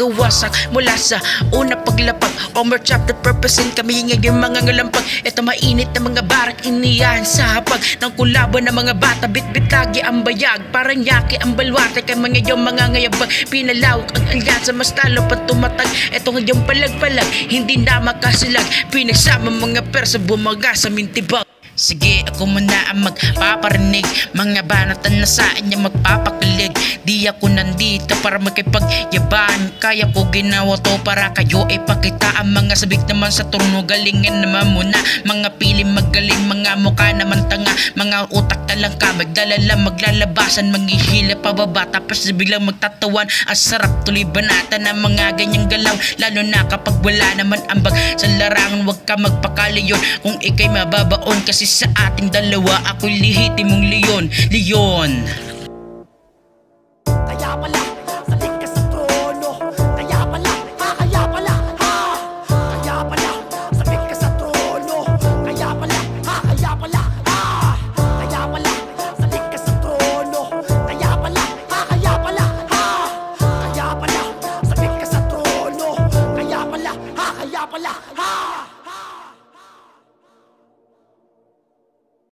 gawasak mula sa una paglapag. Homer chapter purpose kami ngayon mga ngalampag. Ito mainit na mga barak iniyahan sa hapag ng kulaban ng mga bata. Bit-bit lagi ang bayag, parang yaki ang balwate. Kay mga yung mga ngayabag, pinalawak ang alyansa, mas talo pa tumatag. Ito ngayong palag-palag, hindi na makasilag. Pinagsama mga persa bumaga sa mintibag. Sige, ako muna ang magpaparinig. Mga banatan na sa inyo magpapakilig. Di ako nandito para magkipagyaban. Kaya ko ginawa to para kayo ay pakita. Ang mga sabik naman sa turno, galingan naman muna. Mga piling magaling, mga mukha naman tanga. Mga utak talang ka, magdalala, maglalabasan. Manghihila pababa, tapos biglang magtatawan. Ang sarap tuloy banata ng mga ganyang galaw. Lalo na kapag wala naman ambag sa larangan. Huwag ka magpakalayon kung ikay mababaon. Kasi sa ating dalawa, ako'y lihitin mong leon.